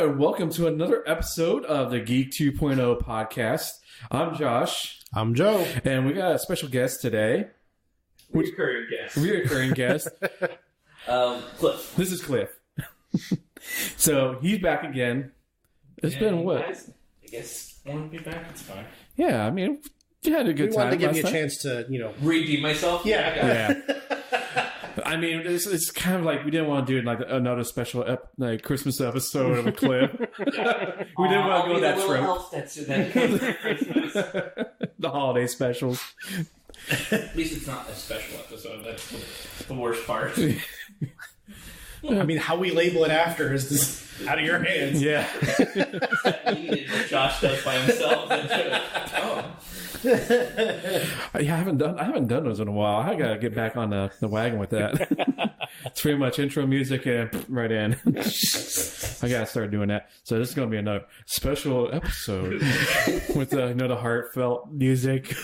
and welcome to another episode of the Geek 2.0 podcast. I'm Josh. I'm Joe. And we got a special guest today. Reoccurring guest. Cliff. This is Cliff. So, he's back again. It's been what? Guys, I guess I want to be back. It's fine. Yeah, I mean, you had a good time. We wanted to give you a time. chance to, redeem myself. Yeah. I mean, it's kind of like we didn't want to do like another special Christmas episode with Cliff. We didn't want to go that trope. The holiday specials. At least it's not a special episode. That's the worst part. I mean, how we label it after is just out of your hands. Yeah. What Josh does by himself. I haven't done those in a while. I gotta get back on the wagon with that. It's pretty much intro music and right in. I gotta start doing that. So this is gonna be another special episode with the heartfelt music.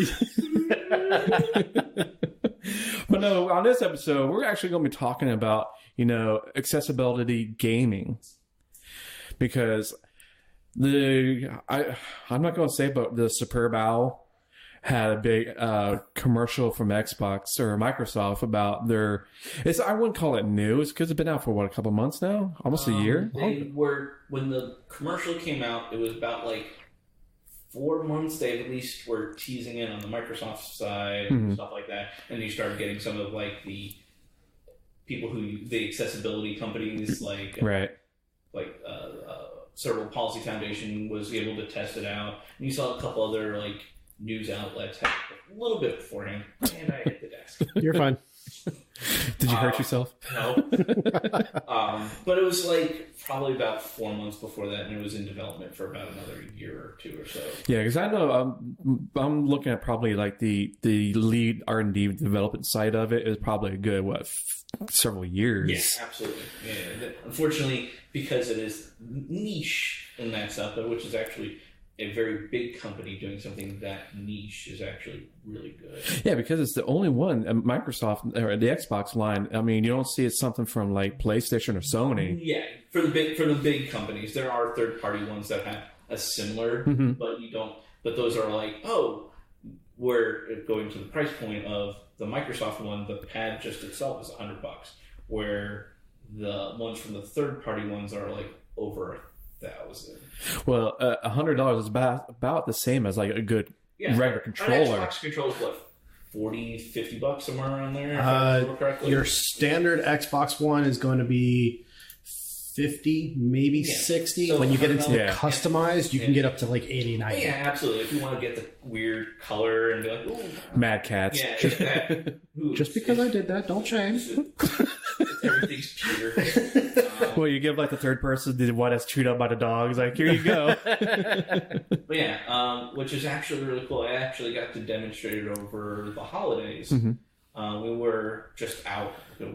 But no, on this episode, we're actually gonna be talking about accessibility gaming, because I'm not gonna say, but the Superb Owl had a big commercial from Xbox or Microsoft about their. I wouldn't call it news because it's been out for a couple months now, almost a year. When the commercial came out, it was about 4 months. They at least were teasing it on the Microsoft side and stuff like that, and you started getting some of the people the accessibility companies Cerebral Palsy Foundation was able to test it out, and you saw a couple other news outlets had a little bit beforehand, and I hit the desk. You're fine. Did you hurt yourself? No. But it was probably about 4 months before that, and it was in development for about another year or two or so. Yeah, because I know I'm looking at probably the lead R&D development side of it is probably a good several years. Yeah, absolutely. Yeah. Unfortunately, because it is niche in that stuff, which is actually a very big company doing something that niche is actually really good. Yeah, because it's the only one, Microsoft or the Xbox line. I mean, you don't see it's something from PlayStation or Sony. Yeah, for the big companies, there are third party ones that have a similar, but you don't. But those are we're going to the price point of the Microsoft one. The pad just itself is $100, where the ones from the third party ones are over $1,000. Well, $100 is about the same as a good regular controller. Xbox controller is $40-$50 somewhere around there. If I remember correctly. Your standard Xbox One is going to be 50, maybe 60. So when you get into the customized, you can get up to 80, 90. Yeah, absolutely. If you want to get the weird color and be ooh. Mad Cats. Yeah, get that. Just because I did that, don't change. Everything's cuter. Well, you give the third person the one that's chewed up by the dogs. Here you go. But yeah, which is actually really cool. I actually got to demonstrate it over the holidays. We were just out.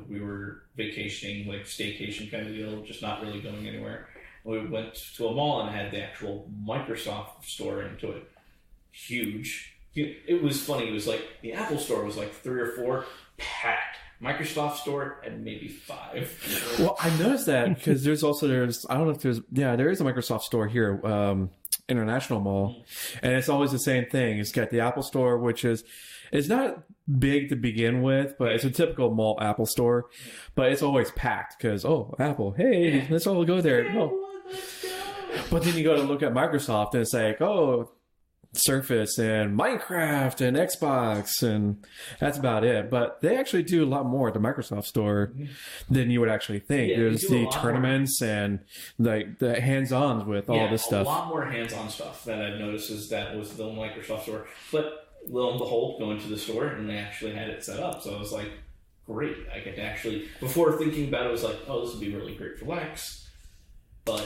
We were vacationing, staycation kind of deal, just not really going anywhere. We went to a mall and had the actual Microsoft store into it. Huge. It was funny. It was the Apple store was 3 or 4 packed. Microsoft store had maybe 5. Well, I noticed that because there is a Microsoft store here, International Mall, and it's always the same thing. It's got the Apple store, which is it's not big to begin with, but it's a typical mall Apple store, but it's always packed because Apple, hey, let's all go there. But then you go to look at Microsoft and it's Surface and Minecraft and Xbox, and that's about it. But they actually do a lot more at the Microsoft store than you would actually think. There's the tournaments and the hands-ons with all this stuff. A lot more hands-on stuff that I've noticed is that was the Microsoft store. But lo and behold, go into the store and they actually had it set up. So I was great. I could actually, before thinking about it, I was this would be really great for Lex. But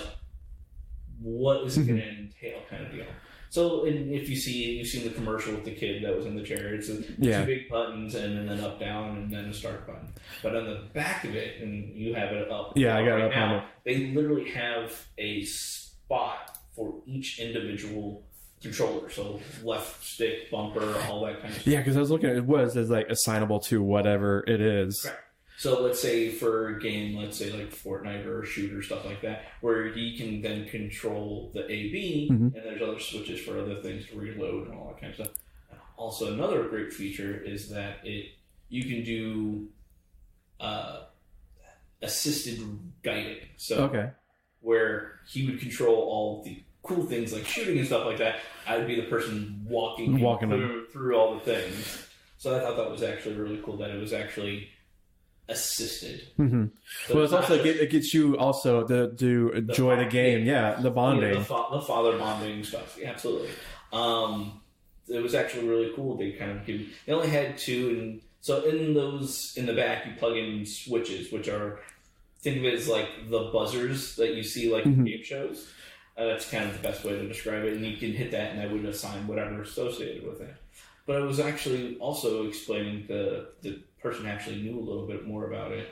what is it going to entail kind of deal? So, if you've seen the commercial with the kid that was in the chair, it's 2 big buttons and then up, down, and then a start button. But on the back of it, and you have it up. Yeah, I got it up now, on it. They literally have a spot for each individual controller. So left stick, bumper, all that kind of stuff. Yeah, because I was looking at it as assignable to whatever it is. Correct. So let's say for a game, let's say like Fortnite or a shooter, stuff like that, where he can then control the A/B, and there's other switches for other things to reload and all that kind of stuff. Also, another great feature is that you can do assisted guiding. So where he would control all the cool things like shooting and stuff like that, I would be the person walking through all the things. So I thought that was actually really cool that it was actually assisted. So well, it's also it gets you also to enjoy the game. Yeah, the bonding, the father bonding stuff. Yeah, absolutely. It was actually really cool. They only had 2, and so in the back you plug in switches, which are, think of it as like the buzzers that you see like in game shows. That's kind of the best way to describe it, and you can hit that, and I would assign whatever associated with it. But it was actually also explaining the person actually knew a little bit more about it.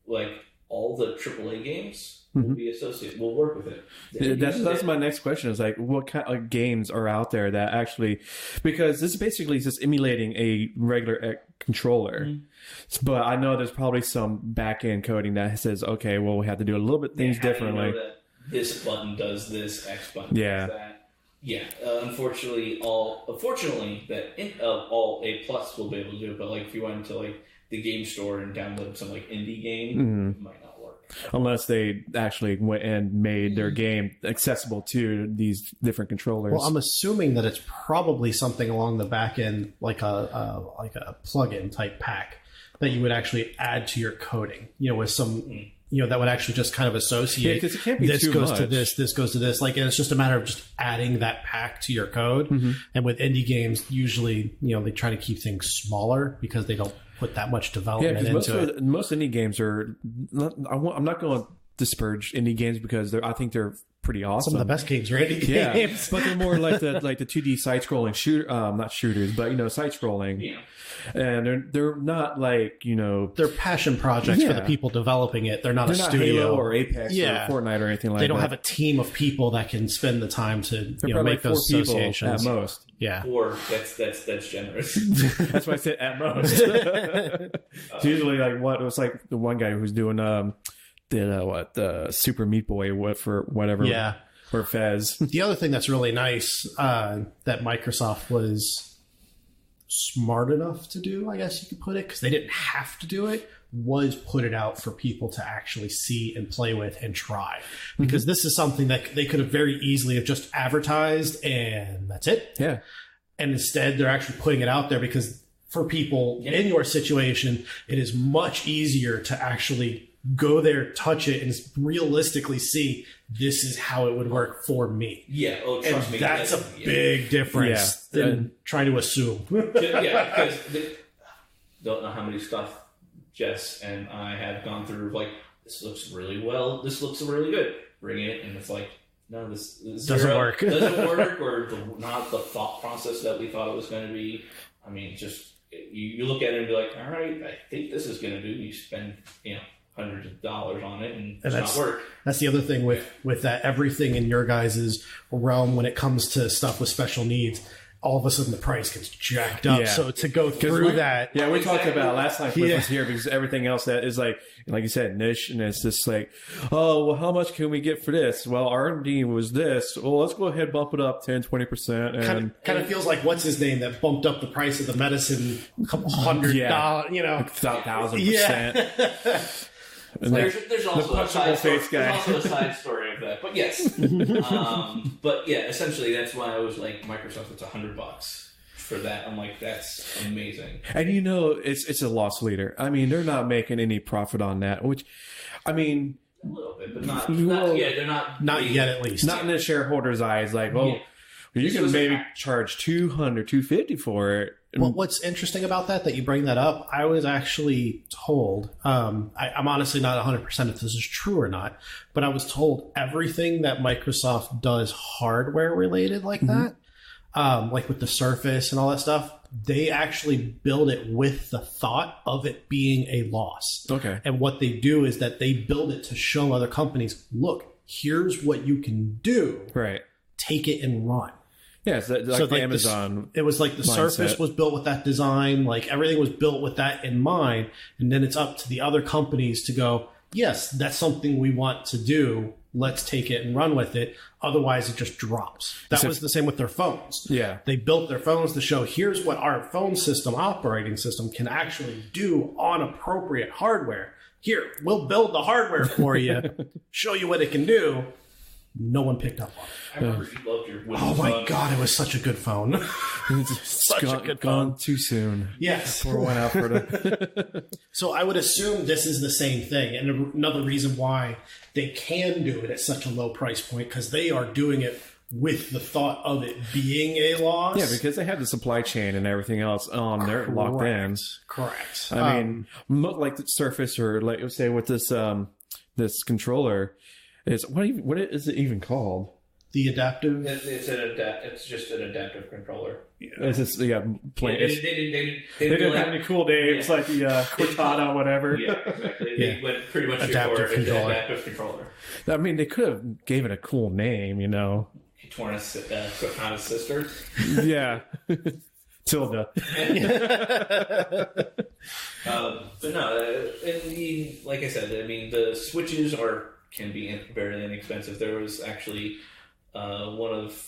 Like all the AAA games will be associated, will work with it. That's my next question is like, what kind of games are out there that actually, because this basically is just emulating a regular controller. But I know there's probably some back end coding that says, okay, well, we have to do a little bit things differently. That this button does this, X button does that. Yeah, unfortunately, all A plus will be able to do it, but like if you went into like the game store and download some like indie game, it might not work. Unless they actually went and made their game accessible to these different controllers. Well, I'm assuming that it's probably something along the back end, like a plugin type pack that you would actually add to your coding. With some. That would actually just kind of associate. Because it can't be this too goes much. to this goes to this. Like, and it's just a matter of just adding that pack to your code. And with indie games, usually, they try to keep things smaller because they don't put that much development into it. Most indie games are. I'm not going to disparage indie games because I think they're pretty awesome. Some of the best games are indie games, but they're more like the 2D side scrolling not shooters, but side scrolling. Yeah. And they're not like they're passion projects for the people developing it. They're not a studio Halo or Apex or Fortnite or anything like that. They don't have a team of people that can spend the time to make like those associations at most. Yeah, 4. That's generous. That's why I said at most. It's usually like what it was like the one guy who's doing the Super Meat Boy for whatever. Yeah. Or Fez. The other thing that's really nice that Microsoft was smart enough to do, I guess you could put it, because they didn't have to do it, was put it out for people to actually see and play with and try. Because this is something that they could have very easily have just advertised and that's it. Yeah. And instead, they're actually putting it out there because for people in your situation, it is much easier to actually go there, touch it, and realistically see this is how it would work for me. Yeah, trust me. That's a big difference than trying to assume. Because don't know how many stuff Jess and I have gone through. Like, this looks really well. This looks really good. Bring it, and it's like, no, this doesn't work. Doesn't work, or not the thought process that we thought it was going to be. I mean, just you look at it and be like, all right, I think this is going to do. You spend hundreds of dollars on it, and it's not work. That's the other thing with that. Everything in your guys' realm when it comes to stuff with special needs, all of a sudden the price gets jacked up. So to go through that, we talked about it last time Cliff was here, because everything else that is like you said, niche, and it's just like, oh, well, how much can we get for this? Well, R&D was this. Well, let's go ahead and bump it up 10-20%. And kind of feels like what's his name that bumped up the price of the medicine a couple $100, $1,000%. There's also a side story of that, but yes. But yeah, essentially that's why I was like, Microsoft, it's $100 for that. I'm like, that's amazing. And it's a loss leader. I mean, they're not making any profit on that, which, I mean, a little bit, but they're not yet, at least. Not in the shareholders' eyes. Like, you can maybe charge $200, $250 for it. Well, what's interesting about that you bring that up, I was actually told, I'm honestly not 100% if this is true or not, but I was told everything that Microsoft does hardware related like that, like with the Surface and all that stuff, they actually build it with the thought of it being a loss. Okay. And what they do is that they build it to show other companies, look, here's what you can do. Right. Take it and run. Yeah, so like So, the like, Amazon. It was like the Surface was built with that design, like everything was built with that in mind, and then it's up to the other companies to go, yes, that's something we want to do. Let's take it and run with it. Otherwise, it just drops. That was the same with their phones. Yeah. They built their phones to show here's what our phone system, operating system, can actually do on appropriate hardware. Here, we'll build the hardware for you, show you what it can do. No one picked up on it. I remember you loved your Windows Oh my phone. God, it was such a good phone. Such a good phone. Gone too soon. Yes. Pour one out for the. So I would assume this is the same thing. And another reason why they can do it at such a low price point, because they are doing it with the thought of it being a loss. Yeah, because they have the supply chain and everything else on their locked in. Correct. I mean, like the Surface, or like say with this this controller, is what is it even called? The adaptive. It's just an adaptive controller. It's just They didn't have any cool names like the Cortana, whatever. Yeah, exactly. They went pretty much Adaptive controller. Adaptive controller. I mean, they could have gave it a cool name, you know. Cortana's sister. Yeah. Tilda. But no, like I said, I mean, the switches can be very inexpensive. There was actually one of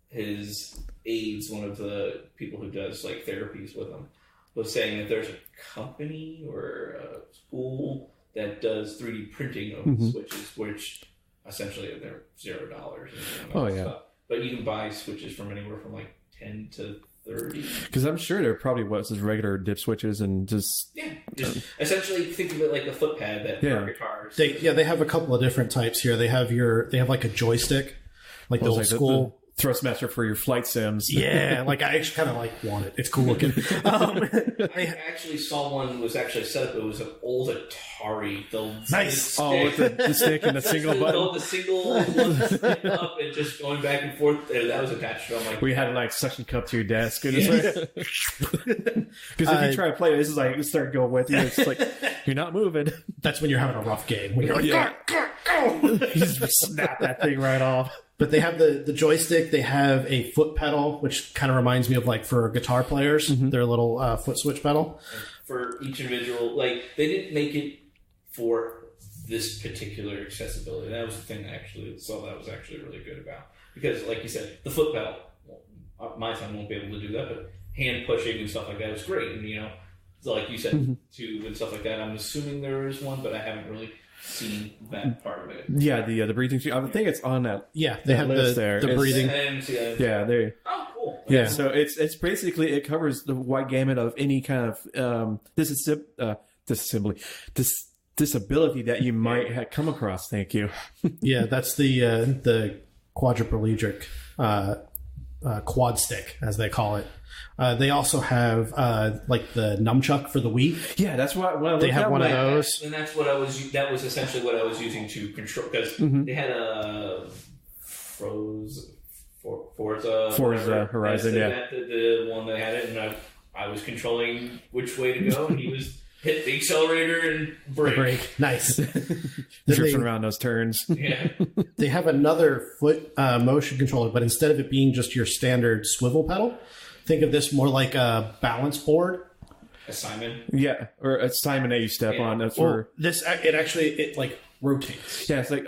his aides, one of the people who does like therapies with him, was saying that there's a company or a school that does 3D printing of switches, which essentially they're $0. Oh yeah. Stuff. But you can buy switches from anywhere from like 10 to 30. Because I'm sure there probably was just regular dip switches and just Essentially think of it like a foot pad that for guitars. They have a couple of different types here. They have like a joystick, like the old school. The Thrustmaster for your flight sims. Yeah, like I actually kind of like want it. It's cool looking. I actually saw one was actually set up. It was an old Atari. Nice. With the stick and the single button. The single one stick up and just going back and forth. That was attached to. I'm like, we had like suction cup to your desk. Because if you try to play this is like you start going with you. It's like you're not moving. That's when you're having a rough game. When you're like, go. You just snap that thing right off. But they have the joystick. They have a foot pedal, which kind of reminds me of like for guitar players, their little foot switch pedal. For each individual, like they didn't make it for this particular accessibility. That was the thing I actually saw that was actually really good about. Because like you said, the foot pedal, my son won't be able to do that, but hand pushing and stuff like that was great. And you know, like you said, tube and stuff like that. I'm assuming there is one, but I haven't really seen that part of it. Yeah, the breathing tube. I think it's on that. Yeah, they have list there. The breathing. Yeah, there. Oh, cool. Yeah, so it's basically it covers the wide gamut of any kind of disability that you might have come across. Thank you. Yeah, that's the quadriplegic quad stick, as they call it. They also have like the nunchuck for the Wii. Yeah, that's what they have one of those, and that's what I was. That was essentially what I was using to control because they had a Forza Horizon. The one that had it, and I was controlling which way to go, and he was hit the accelerator and brake. Nice. Drifting around those turns. Yeah. They have another foot motion controller, but instead of it being just your standard swivel pedal, think of this more like a balance board. A Simon. Yeah, or a Simon that you step on. That's where it like rotates. Yeah, it's like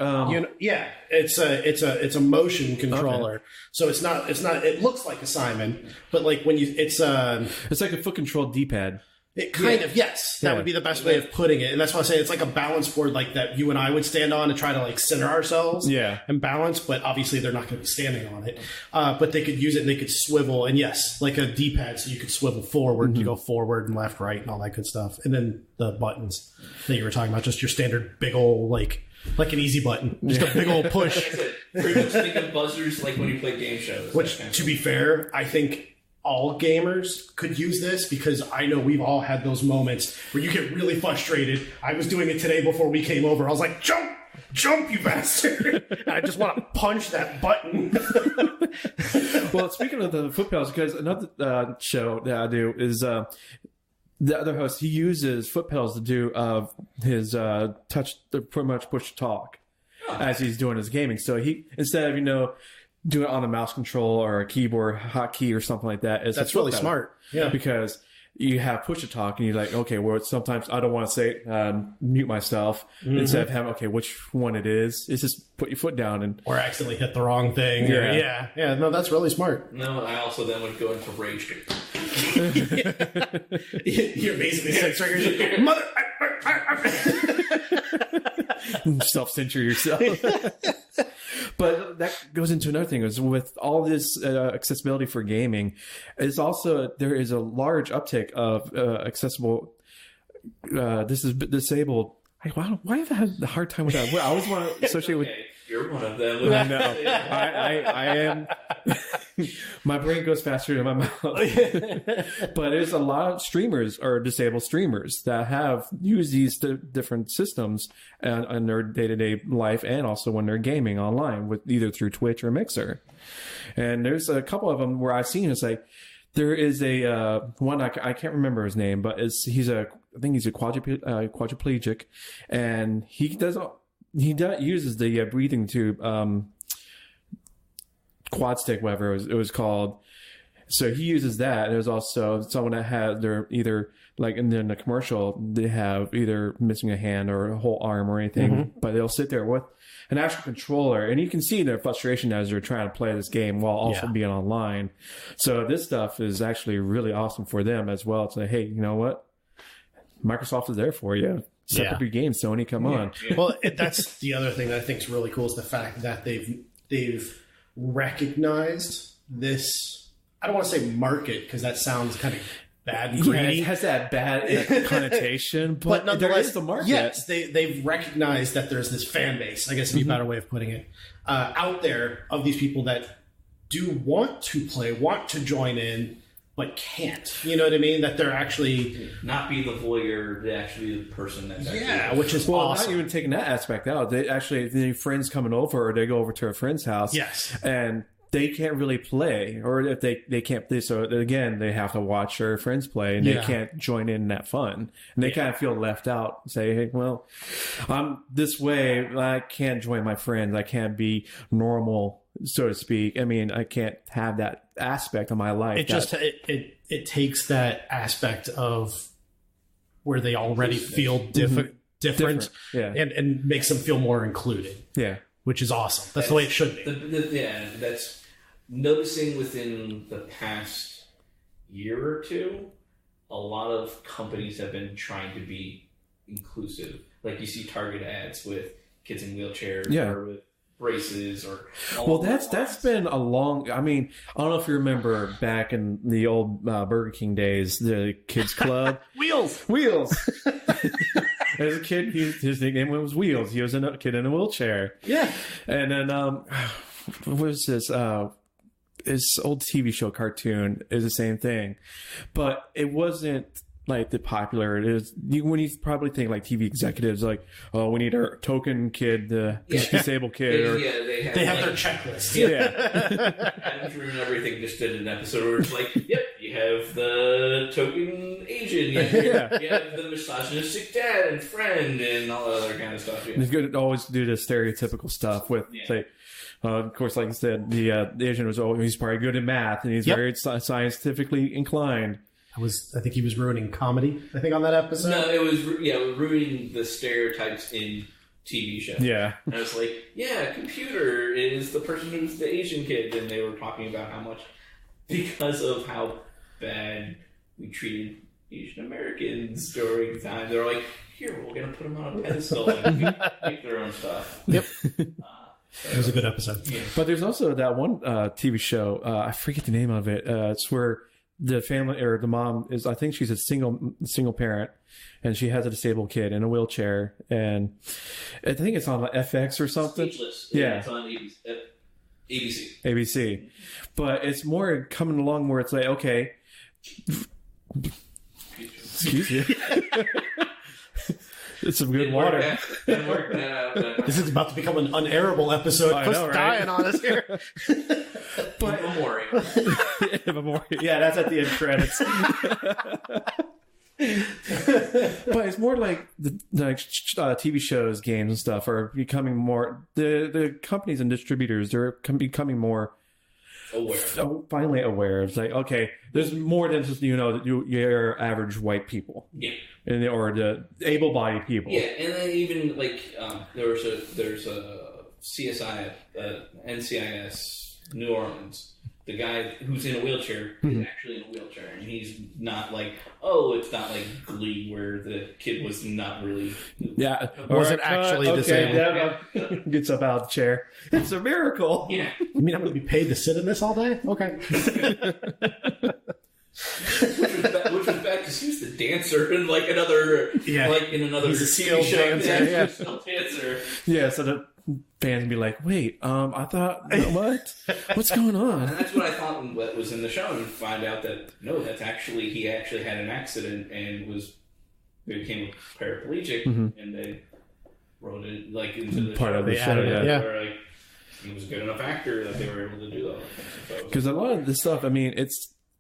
it's a motion controller. Okay. So it's not it looks like a Simon, but like when you it's like a foot controlled D-pad. It kind of, yes. That would be the best way of putting it. And that's why I say it's like a balance board like that you and I would stand on and try to like center ourselves and balance, but obviously they're not going to be standing on it. But they could use it and they could swivel. And yes, like a D-pad, so you could swivel forward to go forward and left, right, and all that good stuff. And then the buttons that you were talking about, just your standard big old, like an easy button. Just a big old push. Like I said, pretty much think of buzzers like when you play game shows. Which, to be fair, I think all gamers could use this because I know we've all had those moments where you get really frustrated. I was doing it today before we came over. I was like, jump, you bastard. And I just want to punch that button. Well, speaking of the foot pedals, because another show that I do is the other host, he uses foot pedals to do his pretty much push to talk as he's doing his gaming. So he, instead of, do it on a mouse control or a keyboard hotkey or something like that. That's really smart. Yeah. Because you have push to talk and you're like, okay, well, sometimes I don't want to say, mute myself instead of having, okay, which one it is. It's just put your foot down and. Or accidentally hit the wrong thing. Yeah. No, that's really smart. No, I also then would go into rage. You're basically saying, triggers. Mother. Self-censor yourself. But that goes into another thing is with all this accessibility for gaming, there is a large uptick of accessible. This is disabled. Why have I had a hard time with that? I always want to associate with. You're one of them. I know. I am. My brain goes faster than my mouth. But there's a lot of streamers or disabled streamers that have used these different systems in their day-to-day life and also when they're gaming online, with either through Twitch or Mixer. And there's a couple of them where I've seen it's like there is a one I can't remember his name, but I think he's a quadriplegic, and he uses the breathing tube, quad stick, whatever it was called. So he uses that. There's also someone that they're either like in the commercial, they have either missing a hand or a whole arm or anything, but they'll sit there with an actual controller, and you can see their frustration as they're trying to play this game while also being online. So this stuff is actually really awesome for them as well. To say, hey, you know what? Microsoft is there for you. Set up your game, Sony. Come on. Well, that's the other thing that I think is really cool is the fact that they've recognized this. I don't want to say market because that sounds kind of bad and greedy. Yeah, it has that bad connotation, but nonetheless, there is the market. Yes, they've recognized that there's this fan base, I guess would be a better way of putting it, out there of these people that do want to play, want to join in, but can't. You know what I mean? That they're actually not be the voyeur, they actually be the person that's which is awesome. Not even taking that aspect out. They actually, the friends coming over, or they go over to a friend's house. Yes, and they can't really play, or if they can't play, so again they have to watch their friends play, and they can't join in that fun, and they kind of feel left out. Say, hey, well, I'm this way, I can't join my friends, I can't be normal, so to speak. I mean, I can't have that aspect of my life. It takes that aspect of where they already feel different. And makes them feel more included. Yeah, which is awesome. That's the way it should be. That's noticing within the past year or two, a lot of companies have been trying to be inclusive. Like you see Target ads with kids in wheelchairs or with braces or... that's been a long... I mean, I don't know if you remember back in the old Burger King days, the kids club. Wheels! As a kid, his nickname was Wheels. He was a kid in a wheelchair. Yeah. And then, what was this? This old TV show cartoon is the same thing. But it wasn't like the popular. It is when you probably think like TV executives, like, oh, we need our token kid, the disabled kid. They have their checklist. Adam Drew and everything just did an episode where it's like, yep, you have the token Asian, you have the misogynistic dad and friend and all that other kind of stuff. Yeah. It's good to always do the stereotypical stuff with, say, of course, like I said, the Asian was he's probably good in math and he's very scientifically inclined. I think he was ruining comedy, I think, on that episode. No, it was ruining the stereotypes in TV shows. Yeah. And I was like, computer is the person who's the Asian kid. And they were talking about how much, because of how bad we treated Asian Americans during the time, they were like, here, we're going to put them on a pedestal and make their own stuff. Yep. It was a good episode. Yeah. But there's also that one TV show, I forget the name of it. It's where the family or the mom is, I think she's a single parent, and she has a disabled kid in a wheelchair, and I think it's on FX or something. Speechless. Yeah, it's on ABC. But it's more coming along where it's like, okay, excuse me. It's some good water. This is about to become an unairable episode. Quit dying on us here. But Memorial. Yeah, that's at the end credits. But it's more like the TV shows, games, and stuff are becoming more. The companies and distributors, they're becoming more aware. Finally aware. It's like, okay, there's more than just your average white people. Yeah. Or the able-bodied people. Yeah, and then even there's a CSI, NCIS, New Orleans. The guy who's in a wheelchair is actually in a wheelchair, and he's not like, it's not like Glee where the kid was not really, wasn't actually disabled. Gets up out of the chair. It's a miracle. Yeah, You mean I'm going to be paid to sit in this all day? Okay. which was bad because he was the dancer in another He's a TV skilled show. dancer. Yeah, skilled dancer. Yeah, so the fans be like, wait, I thought, what? What's going on? And that's what I thought what was in the show, and find out that no, that's actually he actually had an accident and became paraplegic, and they wrote it into the part show. of the show. Where, he was a good enough actor that they were able to do that. Because a lot of this stuff, I mean,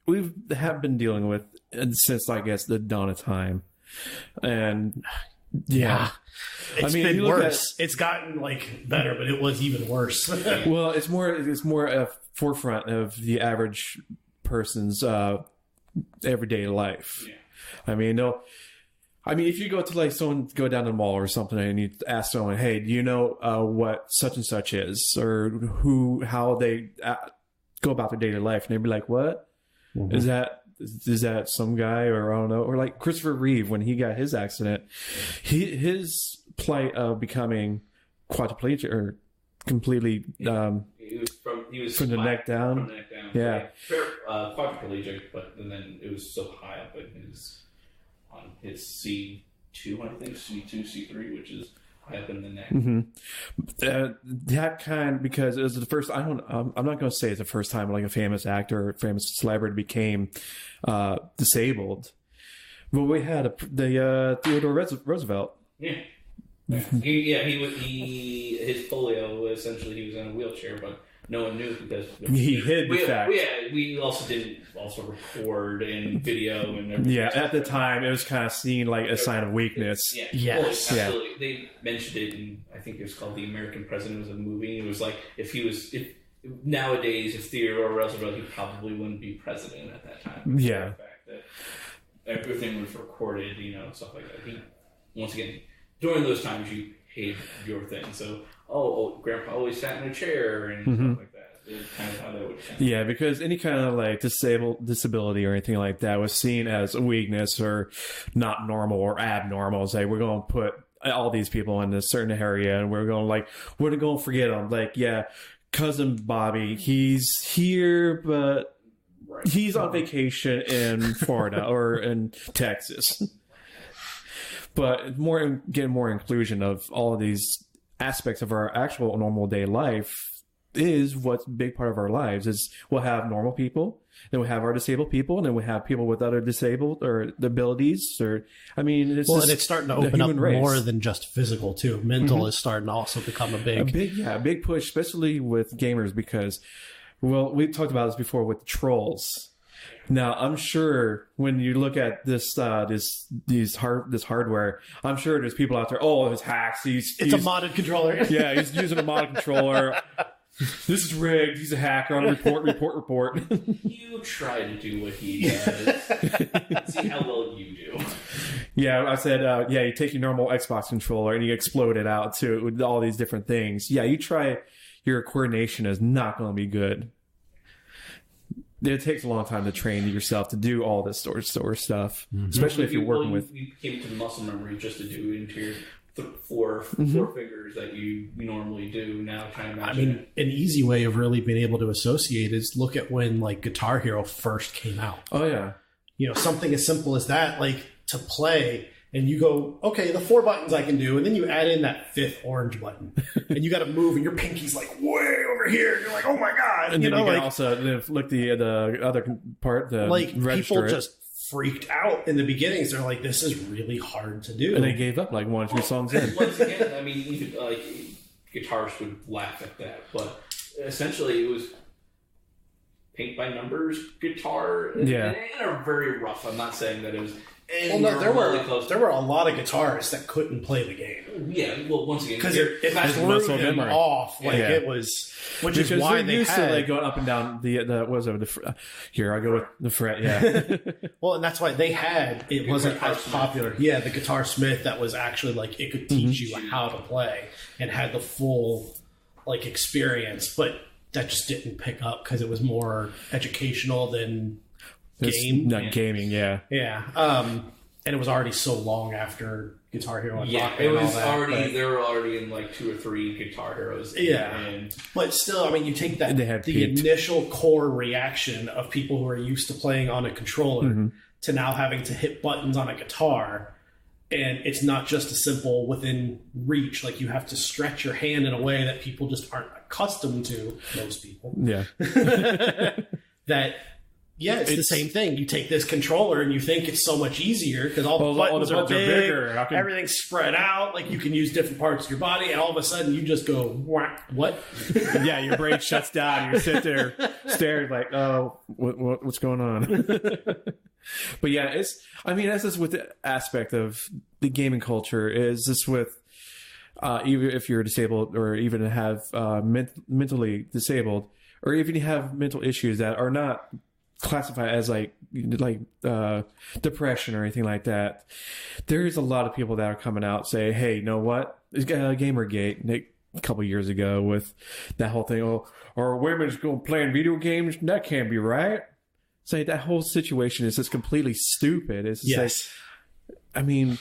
we have been dealing with since, I guess, the dawn of time, and It's been worse. It's gotten better, but it was even worse. Well, it's more a forefront of the average person's everyday life. Yeah. I mean, if you go to go down to the mall or something and you ask someone, hey, do you know what such and such is, or how they go about their daily life, and they'd be like, what? Mm-hmm. Is that some guy, or I don't know, or like Christopher Reeve when he got his accident, his plight of becoming quadriplegic or completely he was from the neck down. From the neck down. Yeah. Quadriplegic, but then it was so high up on his C2, I think, C2, C3, which is high up in the neck. Mm-hmm. Because it was the first. I'm not going to say it's the first time a famous actor or famous celebrity became disabled. But we had Theodore Roosevelt. Yeah. His polio, essentially, he was in a wheelchair, but no one knew because he hid the fact. We also didn't record and video and everything. Yeah, at the time, it was kind of seen like a sign of weakness. Yeah. Yes. Well, absolutely. Yeah. They mentioned it in, I think it was called The American President. It was a movie. It was like, if nowadays, if Theodore Roosevelt, he probably wouldn't be president at that time. Yeah. The fact that everything was recorded, stuff like that. Once again, during those times, you hid your thing. So, Grandpa always sat in a chair and stuff like that. It's kind of how that would sound. Yeah, because any kind of disability or anything like that was seen as a weakness or not normal or abnormal. It's like, we're going to put all these people in this certain area and we're going to forget them. Cousin Bobby, he's here, but he's on vacation in Florida or in Texas. But getting more inclusion of all of these aspects of our actual normal day life is what's a big part of our lives. Is we'll have normal people, then we have our disabled people, and then we have people with other disabled or abilities. Or and it's starting to open up more than just physical too. Mental is starting to also become a big push, especially with gamers because, we talked about this before with the trolls. Now, I'm sure when you look at this hardware, I'm sure there's people out there. Oh, it's hacks. It's a modded controller. Yeah, he's using a modded controller. This is rigged. He's a hacker. On report. You try to do what he does. See how well you do. Yeah, I said, you take your normal Xbox controller and you explode it out with all these different things. Yeah, you try. Your coordination is not going to be good. It takes a long time to train yourself to do all this sort of stuff, especially if you're working with. You came to muscle memory just to do into your four fingers that you normally do. Now, trying to imagine. An easy way of really being able to associate is look at when Guitar Hero first came out. Oh yeah, something as simple as that, to play. And you go, okay, the 4 buttons I can do, and then you add in that 5th orange button, and you got to move, and your pinky's way over here. And you're like, oh my god! And then you can also look the other part, the people just freaked out in the beginnings. They're like, this is really hard to do, and they gave up 1 or 2 songs in. Once again, even guitarists would laugh at that, but essentially it was paint by numbers guitar. Yeah, and are very rough. I'm not saying that it was And there close. were a lot of guitarists that couldn't play the game. Yeah, well, once again, Because it threw muscle them memory. off. Like, Yeah. it was... Which Because is why they're they used had... to like going up and down the what was it, here I go with the fret, yeah. Well, and that's why they had... It wasn't Guitar as Smith. popular. Yeah, the Guitar Smith that was actually like... It could teach you how to play and had the full like experience. But that just didn't pick up because it was more educational than Not gaming, yeah. Yeah. And it was already so long after Guitar Hero and Rock it Band and was all that, already. but- They were already in like 2 or 3 Guitar Heroes. Yeah. and But still, I mean, you take that They had the peaked. initial core reaction of people who are used to playing on a controller to now having to hit buttons on a guitar, and it's not just a simple within reach. Like, you have to stretch your hand in a way that people just aren't accustomed to. Most people. Yeah. That. Yeah, it's the same thing. You take this controller and you think it's so much easier because all the buttons are big, everything's spread out. Like, you can use different parts of your body, and all of a sudden you just go, what? Yeah, your brain shuts down. You sit there staring like, oh, what's going on? But yeah, that's just with the aspect of the gaming culture is this with even if you're disabled or even have mentally disabled or even you have mental issues that are not classified as like depression or anything like that. There's a lot of people that are coming out say, hey, you know what? There's Gamergate a couple years ago with that whole thing. Oh, are women's going playing video games? That can't be right. Say that whole situation is just completely stupid. It's just like, I mean,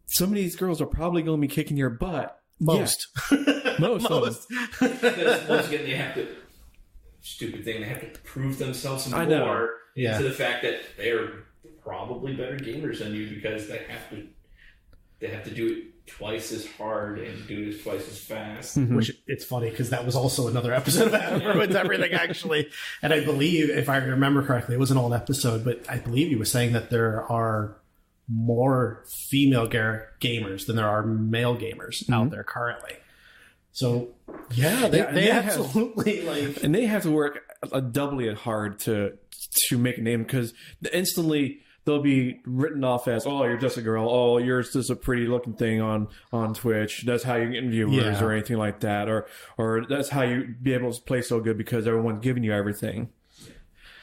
some of these girls are probably going to be kicking your butt. Most. Yeah. Most. Because once again, they have to. Stupid thing. They have to prove themselves more to the fact that they're probably better gamers than you because they have to do it twice as hard and do it twice as fast. Mm-hmm. Which it's funny because that was also another episode of Adam Ruins Everything, actually. And I believe, if I remember correctly, it was an old episode, but I believe he was saying that there are more female gamers than there are male gamers out there currently. So, yeah, they absolutely and they have to work doubly as hard to make a name because instantly they'll be written off as, oh, you're just a girl. Oh, you're just a pretty looking thing on Twitch. That's how you get viewers or anything like that. Or that's how you be able to play so good because everyone's giving you everything.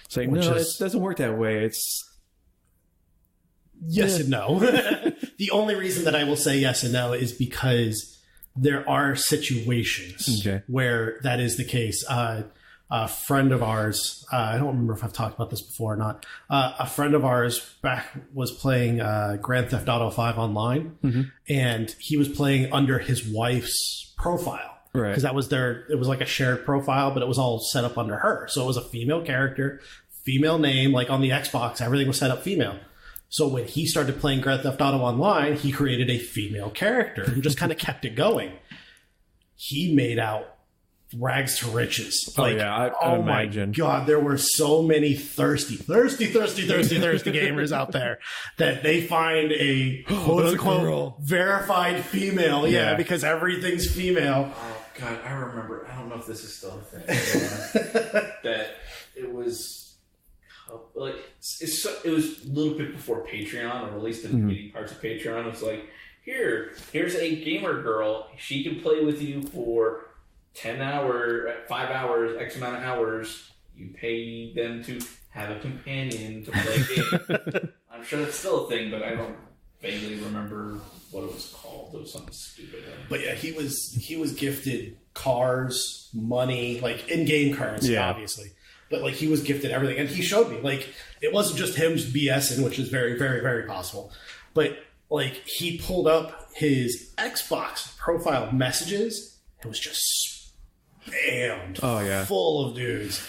It's like, no, it doesn't work that way. It's yes and no. The only reason that I will say yes and no is because there are situations where that is the case. A friend of ours, I don't remember if I've talked about this before or not. A friend of ours was playing Grand Theft Auto 5 online, and he was playing under his wife's profile. Right. Because it was like a shared profile, but it was all set up under her. So it was a female character, female name, like on the Xbox, everything was set up female. So when he started playing Grand Theft Auto Online, he created a female character and just kind of kept it going. He made out rags to riches. Like, I imagine. My God, there were so many thirsty gamers out there that they find a quote-unquote verified female. Yeah, because everything's female. Oh, God, I remember. I don't know if this is still a thing. That it was... Like it was a little bit before Patreon, or at least the beginning parts of Patreon. It was like, here's a gamer girl. She can play with you for 10 hours, 5 hours, X amount of hours. You pay them to have a companion to play a game. I'm sure that's still a thing, but I don't vaguely remember what it was called. It was something stupid. But yeah, he was gifted cars, money, like in-game currency, obviously. But like he was gifted everything, and he showed me like it wasn't just him BSing, which is very, very, very possible. But like he pulled up his Xbox profile messages, it was just spammed, full of dudes.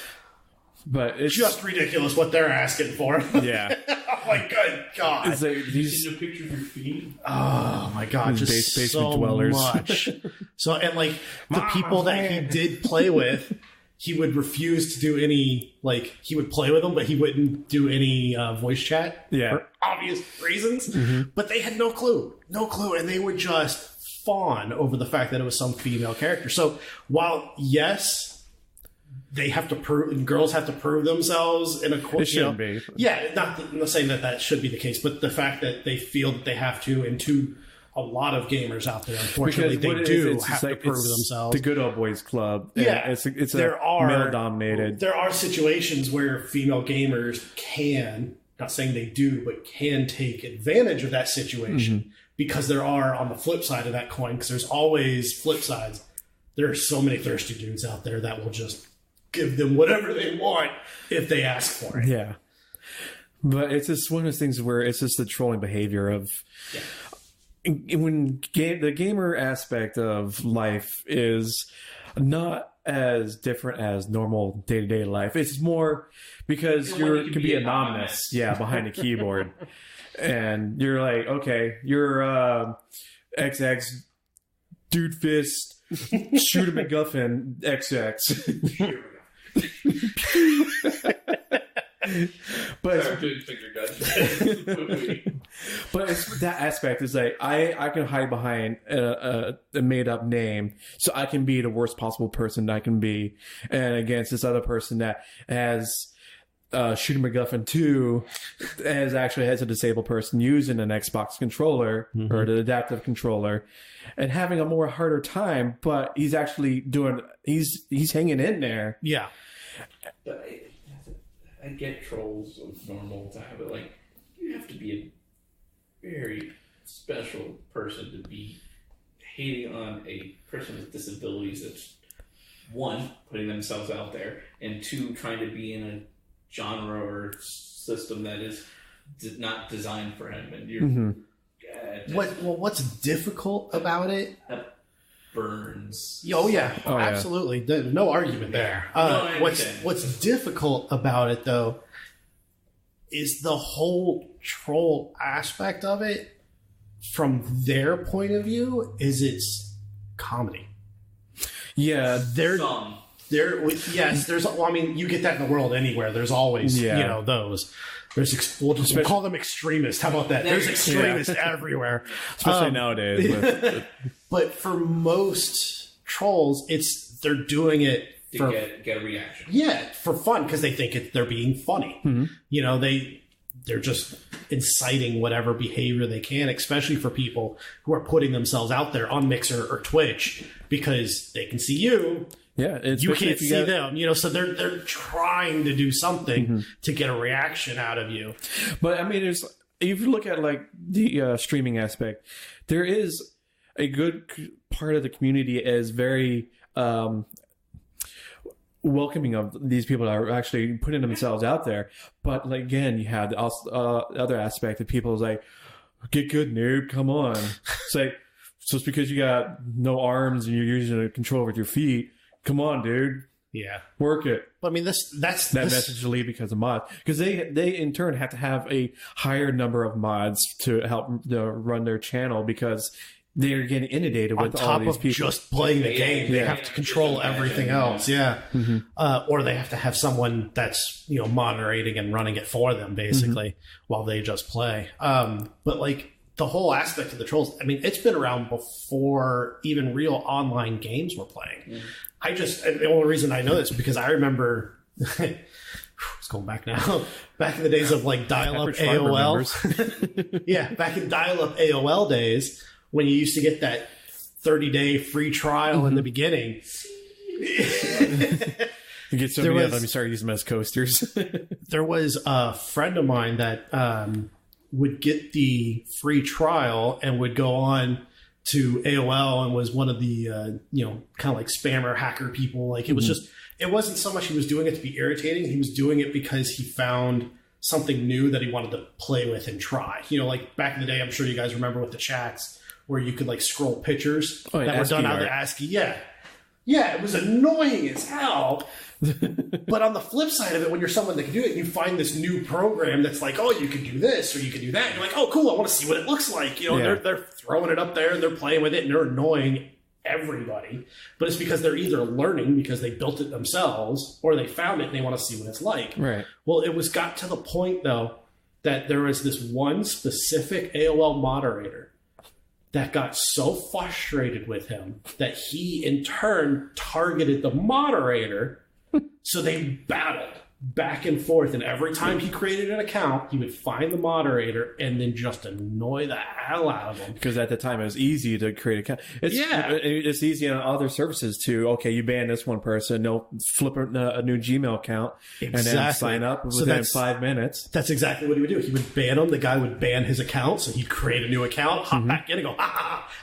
But it's just ridiculous what they're asking for. Yeah. Oh my good God! It's like these a picture of your feet. Oh my God! Just basement so dwellers. much. So and like the people that he did play with. He would refuse to do any, like, he would play with them, but he wouldn't do any voice chat for obvious reasons. But they had no clue. And they would just fawn over the fact that it was some female character. So while, yes, they have to prove, and girls have to prove themselves in a court. It shouldn't be. Yeah, I'm not saying that should be the case, but the fact that they feel that they have to, and to a lot of gamers out there, unfortunately, they do have to prove themselves. The good old boys club. Yeah, it's there are male-dominated. There are situations where female gamers can, not saying they do, but can take advantage of that situation because there are, on the flip side of that coin, because there's always flip sides. There are so many thirsty dudes out there that will just give them whatever they want if they ask for it. Yeah. But it's just one of those things where it's just the trolling behavior of... Yeah. When the gamer aspect of life is not as different as normal day-to-day life. It's more because you can be anonymous, behind a keyboard. And you're like, okay, you're XX dude fist shooter McGuffin XX. But it's that aspect is like I can hide behind a made up name, so I can be the worst possible person I can be, and against this other person that has Shooter McGuffin 2 has a disabled person using an Xbox controller or the adaptive controller, and having a more harder time, but he's actually he's hanging in there. Yeah. But I get trolls of normal time, but like you have to be a very special person to be hating on a person with disabilities that's, one, putting themselves out there, and two, trying to be in a genre or system that is not designed for him. And you're what's difficult about it? That burns. Oh yeah, absolutely. There's no argument there. What's difficult about it though is the whole troll aspect of it. From their point of view, is it's comedy. Yeah, there's. Well, I mean, you get that in the world anywhere. There's always, those. We'll call them extremists. How about that? There's extremists everywhere, especially nowadays. But for most trolls, they're doing it to get a reaction. Yeah, for fun because they think they're being funny. Mm-hmm. They're just inciting whatever behavior they can, especially for people who are putting themselves out there on Mixer or Twitch because they can see you. Yeah, you can't see them, so they're trying to do something to get a reaction out of you. But I mean, if you look at like the streaming aspect, there is a good part of the community is very welcoming of these people that are actually putting themselves out there. But like, again, you have the other aspect of people is like, get good, noob, come on. It's like, so it's because you got no arms and you're using a controller with your feet. Come on, dude. Yeah. Work it. But I mean, that's message to leave because of mods. Because they in turn have to have a higher number of mods to help run their channel because they're getting inundated with all these people. Just playing the game. They have to control everything else. Yeah. Mm-hmm. Or they have to have someone that's, moderating and running it for them, basically, while they just play. But like, the whole aspect of the trolls, I mean, it's been around before even real online games were playing. The only reason I know this is because I remember, it's going back now, back in the days of like dial-up AOL. Yeah, back in dial-up AOL days, when you used to get that 30-day free trial in the beginning. You get so many of them, you start using them as coasters. There was a friend of mine that would get the free trial and would go on to AOL and was one of the, kind of like spammer hacker people. Like it was just, it wasn't so much he was doing it to be irritating. He was doing it because he found something new that he wanted to play with and try. Like back in the day, I'm sure you guys remember with the chats where you could like scroll pictures that were done out of ASCII. Yeah. Yeah, it was annoying as hell. But on the flip side of it, when you're someone that can do it, you find this new program that's like, oh, you can do this or you can do that. And you're like, oh, cool, I want to see what it looks like. They're throwing it up there and they're playing with it and they're annoying everybody. But it's because they're either learning because they built it themselves or they found it and they want to see what it's like. Right. Well, it got to the point, though, that there was this one specific AOL moderator that got so frustrated with him that he, in turn, targeted the moderator So they battled back and forth, and every time he created an account, he would find the moderator and then just annoy the hell out of him. Because at the time it was easy to create an account. It's easy on other services too. Okay, you ban this one person, no, flip a new Gmail account, and then sign up within 5 minutes. That's exactly what he would do. He would ban him. The guy would ban his account, so he'd create a new account, hop back in, and go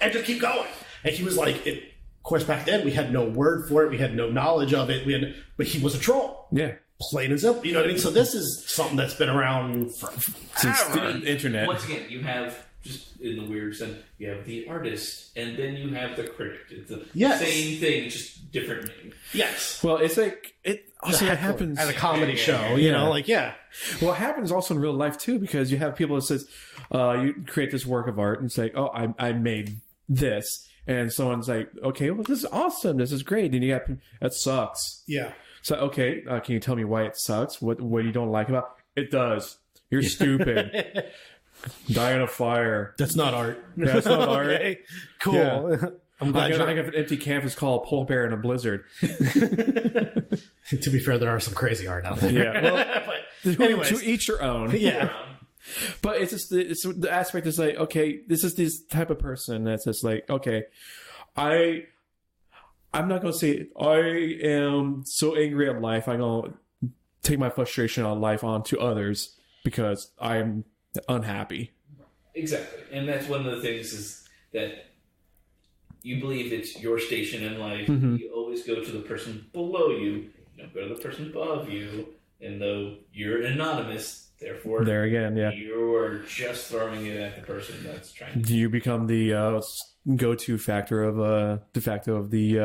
and just keep going. And he was like, of course, back then we had no word for it, we had no knowledge of it, but he was a troll. Yeah. Plain and simple. You know what I mean? So this is something that's been around since the internet. Once again, you have, just in the weird sense, you have the artist, and then you have the critic. It's the same thing, just different name. Yes. Well, it's like, it also happens at a comedy show, you know, like, Well, it happens also in real life too, because you have people that says, you create this work of art and say, oh, I made this. And someone's like, okay, well, this is awesome. This is great. And you got, that sucks. Yeah. So, okay, can you tell me why it sucks? What you don't like about it? It does. You're stupid. Die in a fire. That's not art. That's not art. Okay. Cool. Yeah. I'm glad I have an empty canvas called Polar Bear in a Blizzard. To be fair, there are some crazy art out there. Yeah. Well, but anyways, to each your own. Yeah. But it's just the aspect is like, okay, this is this type of person that's just like, okay, I'm not going to say I am so angry at life. I'm going to take my frustration on life onto others because I'm unhappy. Exactly. And that's one of the things is that you believe it's your station in life. Mm-hmm. You always go to the person below you. You don't go to the person above you. And though you're anonymous, therefore, there again, you're just throwing it at the person that's trying to. You become the go-to factor of de facto of the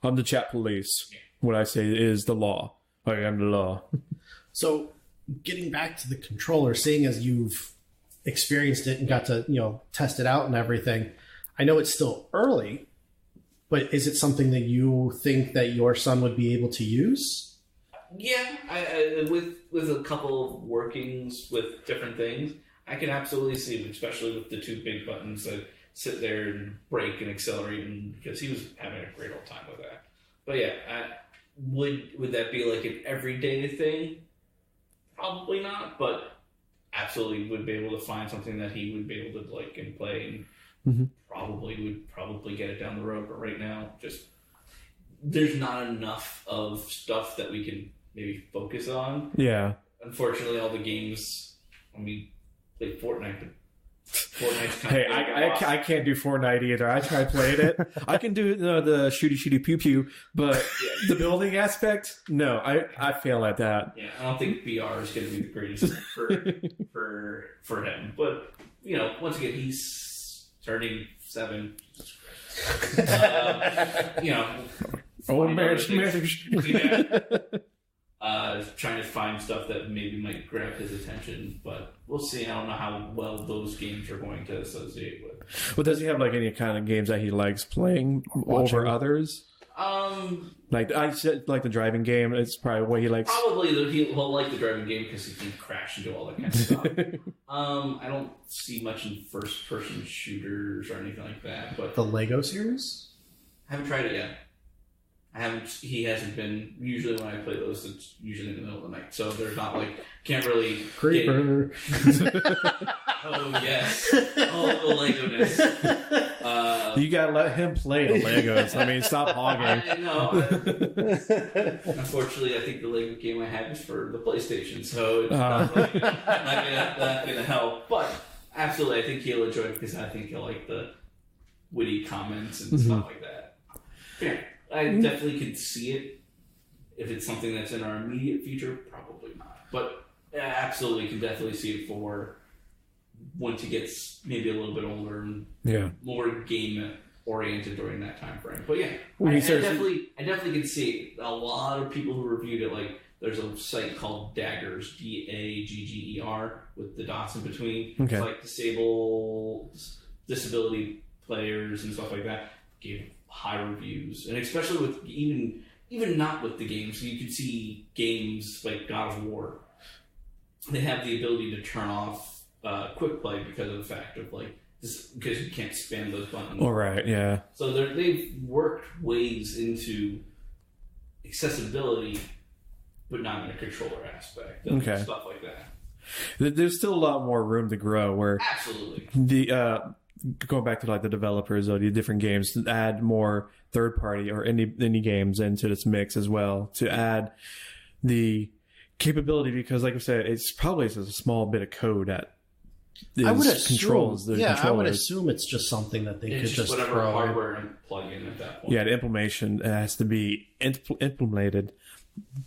I'm the chat police. Yeah. What I say is the law. I am the law. So, getting back to the controller, seeing as you've experienced it and got to test it out and everything, I know it's still early, but is it something that you think that your son would be able to use? Yeah, I with a couple of workings with different things, I can absolutely see it, especially with the two big buttons that sit there and brake and accelerate, and because he was having a great old time with that. But yeah, would that be like an everyday thing? Probably not, but absolutely would be able to find something that he would be able to like and play, and probably get it down the road. But right now, just there's not enough of stuff that we can maybe focus on. Yeah. Unfortunately, all the games. I mean, play Fortnite, but Fortnite's kind hey, I can't do Fortnite either. I tried playing it. I can do the shooty pew pew, but the building aspect, no, I fail at that. Yeah, I don't think VR is going to be the greatest for him. But once again, he's turning 7. Oh, marriage. Trying to find stuff that maybe might grab his attention, but we'll see. I don't know how well those games are going to associate with. Well, does he have like any kind of games that he likes playing over others? Like I said, like the driving game. It's probably what he likes. Probably he'll like the driving game because he can crash and do all that kind of stuff. I don't see much in first-person shooters or anything like that. But the Lego series, I haven't tried it yet. He hasn't been. Usually when I play those, it's usually in the middle of the night, so there's not like can't really. Creeper. Oh yes, the Lego-ness. You gotta let him play the Legos. I mean, stop hogging. I know. Unfortunately, I think the Lego game I have is for the PlayStation, so it's not going to help. But absolutely, I think he'll enjoy it because I think he'll like the witty comments and stuff like that. Yeah. I definitely could see it. If it's something that's in our immediate future, probably not. But absolutely can definitely see it for once he gets maybe a little bit older and more game oriented during that time frame. But yeah, I definitely can see it. A lot of people who reviewed it, like there's a site called Daggers, Dagger, with the dots in between. Okay. It's like disability players and stuff like that. Gave high reviews, and especially with even not with the games, you can see games like God of War. They have the ability to turn off quick play because of the fact of because you can't spam those buttons. All right, yeah. So they've worked ways into accessibility, but not in a controller aspect. And Okay. stuff like that. There's still a lot more room to grow. Where Absolutely. the going back to like the developers of the different games, to add more third party or indie games into this mix as well, to add the capability, because like I said, it's probably just a small bit of code that I would assume, controls the I would controllers. assume it's just something that they It's could just just whatever throw in. hardware and plug in at that point. Yeah, the implementation has to be implemented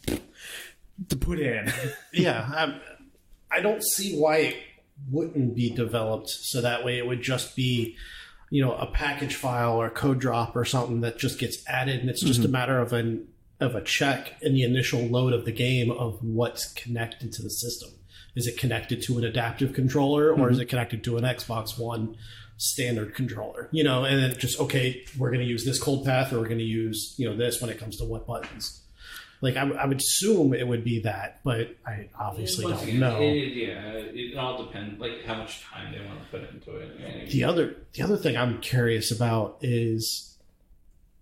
to put in. Yeah, I don't see why it wouldn't be developed so that way it would just be, a package file or a code drop or something that just gets added, and it's just a matter of a check in the initial load of the game of what's connected to the system. Is it connected to an adaptive controller, or is it connected to an Xbox One standard controller? And then just, okay, we're going to use this cold path, or we're going to use this when it comes to what buttons. Like, I would assume it would be that, but I obviously Once don't again, know. it all depends, like how much time they want to put into it. And The other thing I'm curious about is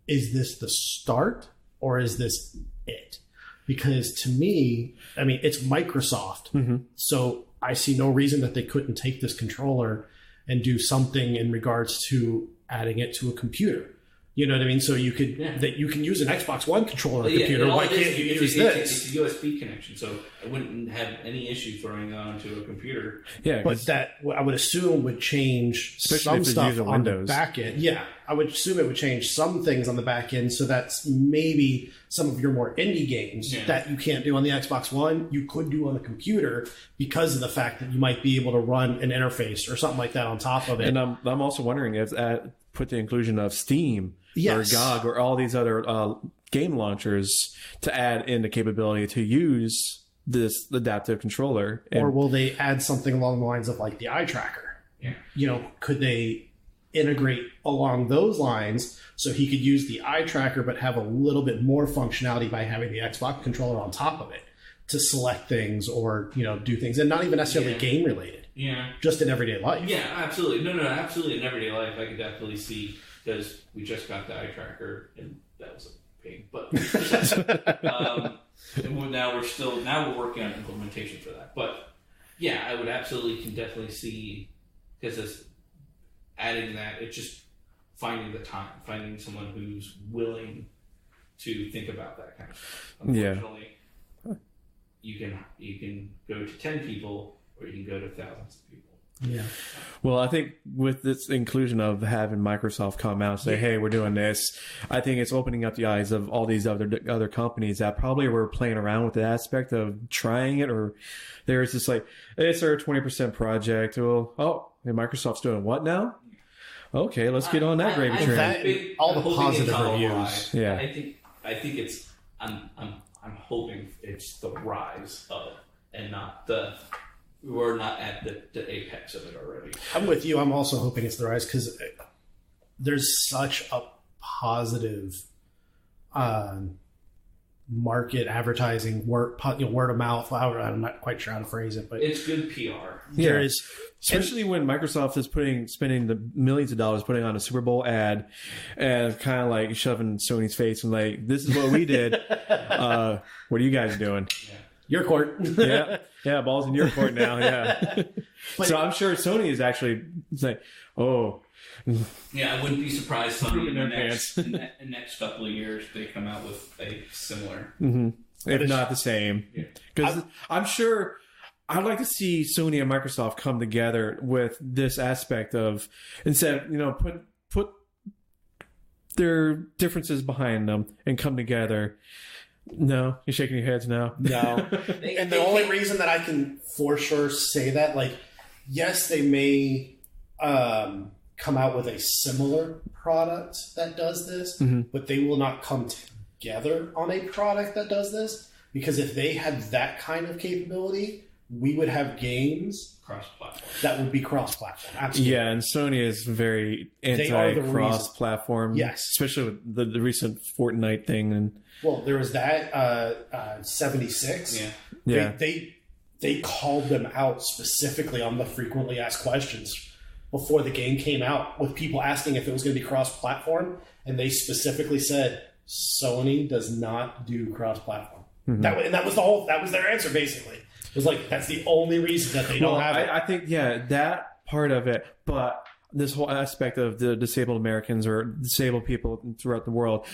this the start, or is this it? Because to me, it's Microsoft. So I see no reason that they couldn't take this controller and do something in regards to adding it to a computer. You know what I mean? So you could that you can use an Xbox One controller on a computer. Why can't you use this? It's a USB connection, so I wouldn't have any issue throwing that onto a computer. Yeah, But that I would assume would change Especially some if it's stuff using on Windows. the back end. Yeah, I would assume it would change some things on the back end, so that's maybe some of your more indie games that you can't do on the Xbox One, you could do on the computer because of the fact that you might be able to run an interface or something like that on top of it. and I'm also wondering if put the inclusion of Steam Yes. or GOG or all these other game launchers to add in the capability to use this adaptive controller. Or will they add something along the lines of like the eye tracker? Yeah. Could they integrate along those lines so he could use the eye tracker but have a little bit more functionality by having the Xbox controller on top of it to select things or, do things, and not even necessarily game related. Yeah. Just in everyday life. Yeah, absolutely. No, absolutely. In everyday life, I could definitely see, because we just got the eye tracker, and that was a pain. But and now we're working on implementation for that. But yeah, I would absolutely can definitely see, because it's adding that, it's just finding the time, finding someone who's willing to think about that kind of stuff. Unfortunately, you can go to 10 people, or you can go to thousands of people. Yeah. Well, I think with this inclusion of having Microsoft come out and say, hey, we're doing this, I think it's opening up the eyes of all these other companies that probably were playing around with the aspect of trying it, or there's just like, it's our 20% project. Well, and Microsoft's doing what now? Okay, let's get on that gravy train. All the positive reviews. reviews. Yeah. I think it's I'm hoping it's the rise of it, and not we're not at the apex of it already. I'm with you. I'm also hoping it's the rise, because there's such a positive market advertising, word of mouth. I'm not quite sure how to phrase it, but It's good PR. there is. Especially when Microsoft is spending the millions of dollars putting on a Super Bowl ad and kind of like shoving Sony's face and like, this is what we did. What are you guys doing? Your court. Yeah, ball's in your court now. Yeah. So I'm sure Sony is actually saying, oh. Yeah, I wouldn't be surprised Sony in the Pants. next couple of years they come out with a similar. If not the same. Because I'm sure I'd like to see Sony and Microsoft come together with this aspect of, instead of, put their differences behind them and come together. No, you're shaking your heads now. No. And the only reason that I can for sure say that, like, yes, they may come out with a similar product that does this, but they will not come together on a product that does this, because if they had that kind of capability, we would have games Cross-platform. that would be cross-platform. Absolutely. Yeah, and Sony is very They are the anti-cross-platform. Yes. Especially with the recent Fortnite thing. And Well, there was that 76. yeah. They called them out specifically on the frequently asked questions before the game came out, with people asking if it was going to be cross-platform, and they specifically said Sony does not do cross-platform. Mm-hmm. That was their answer basically. It was like that's the only reason that they don't have it. I think that part of it, but this whole aspect of the disabled Americans or disabled people throughout the world,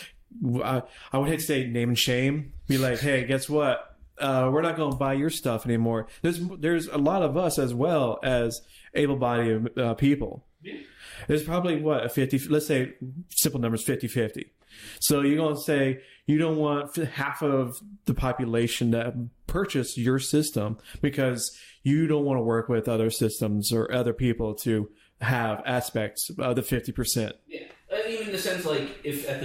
I would hate to say name and shame. Be like, hey, guess what? We're not going to buy your stuff anymore. There's a lot of us as well as able-bodied people. Yeah. There's probably a 50. Let's say simple numbers 50-50. So you're going to say you don't want half of the population to purchase your system because you don't want to work with other systems or other people to have aspects of the 50%. Yeah, even in the sense like if at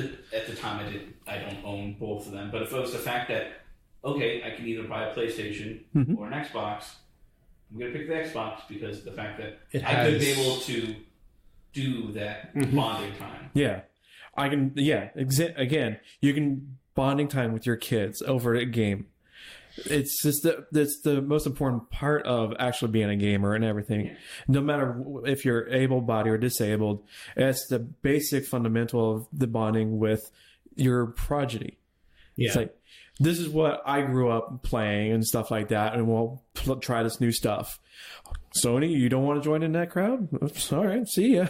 the time I don't own both of them, but if it was the fact that okay, I can either buy a PlayStation or an Xbox, I'm gonna pick the Xbox because the fact that I could be able to do that bonding time. Yeah. I can, again, you can bonding time with your kids over a game. It's just that's the most important part of actually being a gamer and everything. Yeah. No matter if you're able-bodied or disabled, it's the basic fundamental of the bonding with your progeny. Yeah. It's like, this is what I grew up playing and stuff like that, and we'll try this new stuff. Sony, you don't want to join in that crowd? All right, see ya.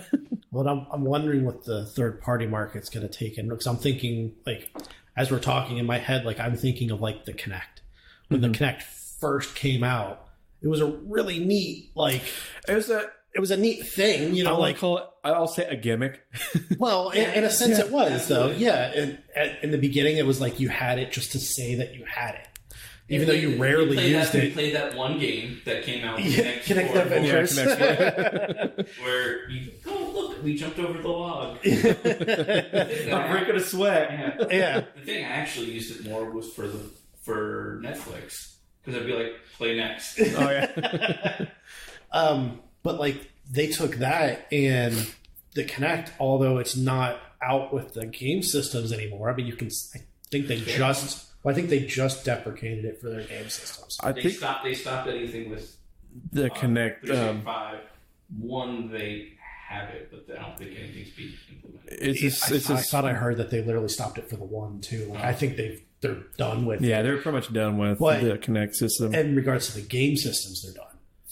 Well, I'm wondering what the third-party market's going to take in, because I'm thinking, like, as we're talking in my head, like, I'm thinking of, like, the Kinect. When the Kinect first came out, it was a really neat, like... It was a neat thing, you know, I'll say a gimmick. Well, in a sense it was, though. Yeah, in the beginning, it was like you had it just to say that you had it. Even though you rarely used it. You played that one game that came out. Connect Adventures. Where you, look, we jumped over the log. I'm breaking a sweat. Yeah. The thing I actually used it more was for Netflix. Because I'd be like, play next. Oh, yeah. But, like, they took that and the Kinect, although it's not out with the game systems anymore. I mean, I think they just deprecated it for their game systems. They stopped anything with the Kinect. 5. One, they have it, but I don't think anything's being implemented. I thought I heard that they literally stopped it for the 1 too. Like, I think they're done with. Yeah, they're pretty much done with the Kinect system. In regards to the game systems, they're done.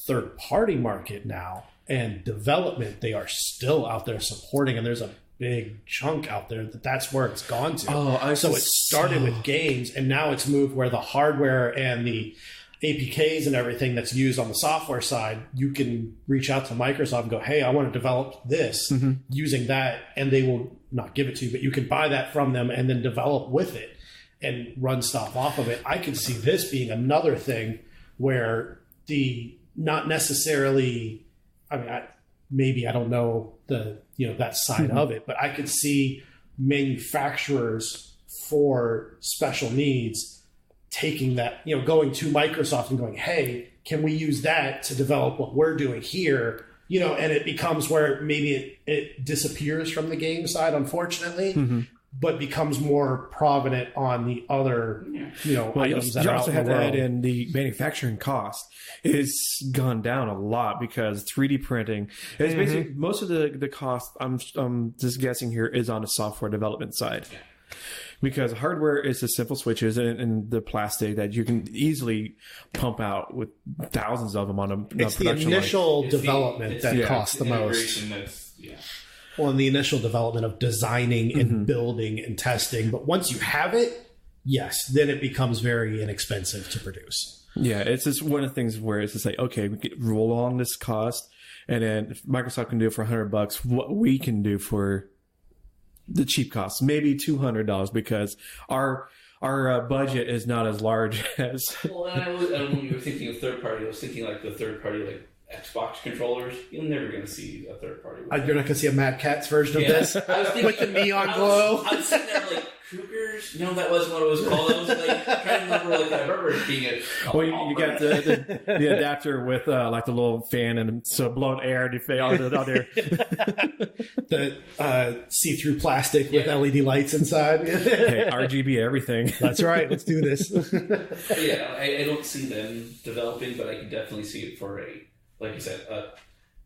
Third-party market now and development, they are still out there supporting, and there's a big chunk out there that's where it's gone to. So it started with games, and now it's moved where the hardware and the APKs and everything that's used on the software side, you can reach out to Microsoft and go, hey, I want to develop this using that, and they will not give it to you, but you can buy that from them and then develop with it and run stuff off of it. I could see this being another thing where not necessarily, I mean, maybe I don't know that side of it, but I could see manufacturers for special needs taking that, going to Microsoft and going, hey, can we use that to develop what we're doing here? And it becomes where maybe it disappears from the game side, unfortunately, but becomes more prominent on the other, items that are out in the world. You also have to add in the manufacturing cost. It's gone down a lot because 3D printing is basically most of the cost. I'm just guessing here is on the software development side, because hardware is the simple switches and the plastic that you can easily pump out with thousands of them on a production line. It's the initial development that costs the most. Well, in the initial development of designing and building and testing, but once you have it, yes, then it becomes very inexpensive to produce. Yeah, it's just one of the things where it's just like, okay, we can roll on this cost, and then if Microsoft can do it for $100, what we can do for the cheap costs, maybe $200, because our budget is not as large as. Well, and when you were thinking of third party, I was thinking like the third party, like Xbox controllers. You're never going to see a third party. You're not going to see a Mad Catz version of this with the neon glow. I was sitting there like, Cougars? No, that wasn't what it was called. I was like trying to remember. Like I remember it being a. Well, you got the adapter with like the little fan and so blown air to fade on there. The see-through plastic with LED lights inside. Hey, RGB everything. That's right. Let's do this. Yeah, I don't see them developing, but I can definitely see it for like you said,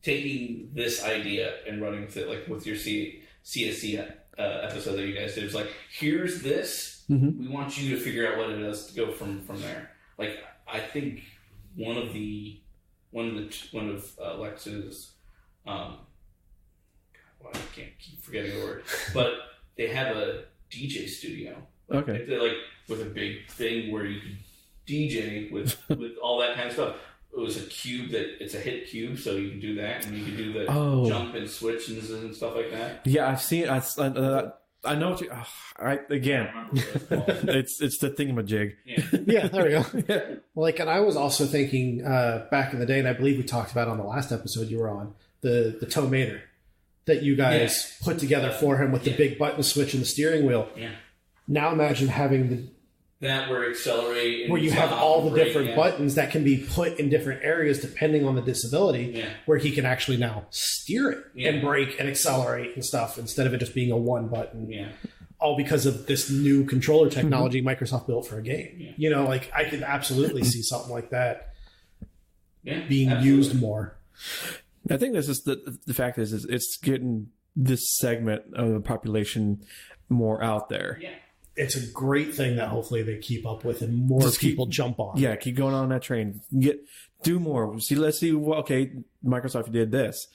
taking this idea and running with it, like with your CSC episode that you guys did. It was like, here's this. Mm-hmm. We want you to figure out what it is to go from there. Like, I think one of Lex's, I can't keep forgetting the word, but they have a DJ studio. Okay. They're like with a big thing where you could DJ with all that kind of stuff. It was a cube it's a hit cube, so you can do that, and you can do the jump and switch and stuff like that. Yeah, I've seen. I know what you. It's the thingamajig. Yeah, there we go. Yeah. Like, and I was also thinking back in the day, and I believe we talked about on the last episode you were on, the Tomater that you guys put together for him with the big button switch and the steering wheel. Yeah. Now imagine having where accelerate, where you have all the different buttons that can be put in different areas depending on the disability, where he can actually now steer it and brake and accelerate and stuff instead of it just being a one button. Yeah. All because of this new controller technology Microsoft built for a game. Yeah. You know, like, I could absolutely see something like that being used more. I think this is the fact is it's getting this segment of the population more out there. Yeah. It's a great thing that hopefully they keep up with and more people jump on. Yeah, keep going on that train. Do more. Let's see. Okay, Microsoft did this.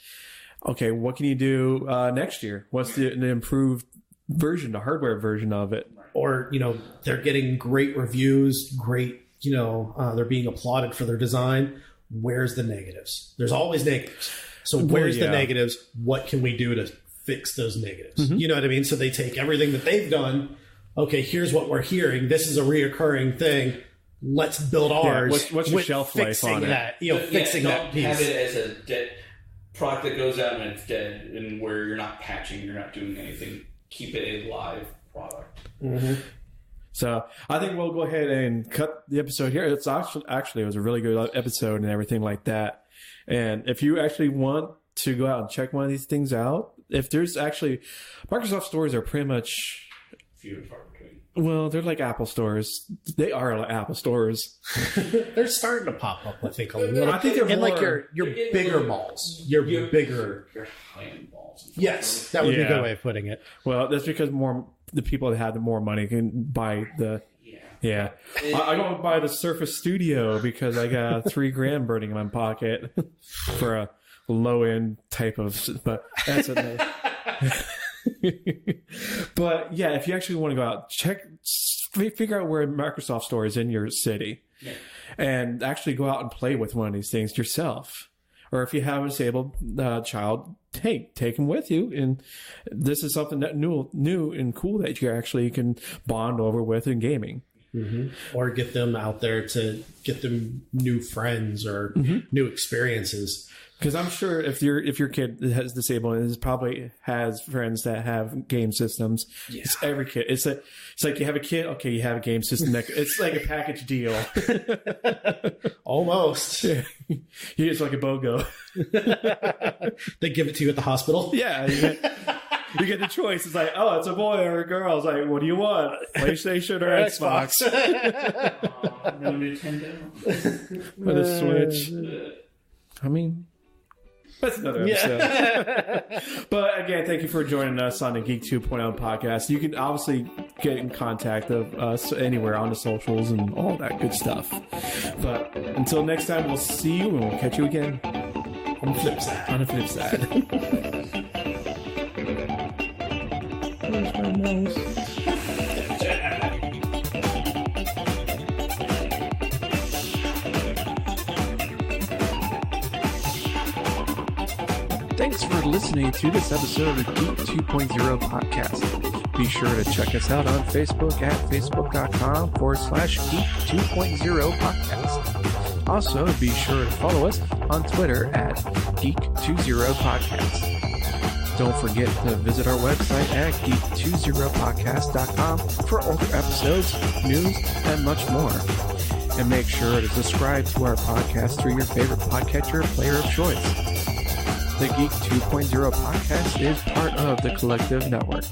Okay, what can you do next year? What's the improved version, the hardware version of it? Or, you know, they're getting great reviews, they're being applauded for their design. Where's the negatives? There's always negatives. So where's the negatives? What can we do to fix those negatives? Mm-hmm. You know what I mean? So they take everything that they've done. Okay, here's what we're hearing. This is a reoccurring thing. Let's build ours. What's your shelf life on that? Fixing that piece. Have it as a dead product that goes out and it's dead, and where you're not patching, you're not doing anything. Keep it a live product. Mm-hmm. So I think we'll go ahead and cut the episode here. It's actually it was a really good episode and everything like that. And if you actually want to go out and check one of these things out, if there's actually Microsoft stores are pretty much few and far between. Well, they're like Apple stores. They are like Apple stores. They're starting to pop up, I think, a little. I think they're in more, like your bigger malls. Your bigger high-end malls. Yes, that would be a good way of putting it. Well, that's because the people that have more money can buy the. Yeah. I don't buy the Surface Studio because I got $3,000 burning in my pocket for a low-end type of. But that's another. But yeah, if you actually want to go out, figure out where Microsoft Store is in your city, and actually go out and play with one of these things yourself. Or if you have a disabled child, take them with you. And this is something that new and cool that you actually can bond over with in gaming. Mm-hmm. Or get them out there to get them new friends or new experiences. Because I'm sure if your kid has disabled, it probably has friends that have game systems. Yeah. It's every kid. It's like you have a kid. Okay, you have a game system. It's like a package deal. Almost. Yeah. It's like a BOGO. They give it to you at the hospital. Yeah. You get the choice. It's like, oh, it's a boy or a girl. It's like, what do you want? PlayStation or Xbox? No Nintendo. Or the Switch. I mean, that's another episode. But again, thank you for joining us on the Geek 2.0 podcast. You can obviously get in contact of us anywhere on the socials and all that good stuff. But until next time, we'll see you and we'll catch you again on the flip side. Where's my mouse? Thanks for listening to this episode of the Geek 2.0 podcast. Be sure to check us out on Facebook at facebook.com/Geek 2.0 podcast. Also, be sure to follow us on Twitter at Geek 20 podcast. Don't forget to visit our website at geek20podcast.com for older episodes, news, and much more. And make sure to subscribe to our podcast through your favorite podcatcher player of choice. The Geek 2.0 podcast is part of the Collective Network.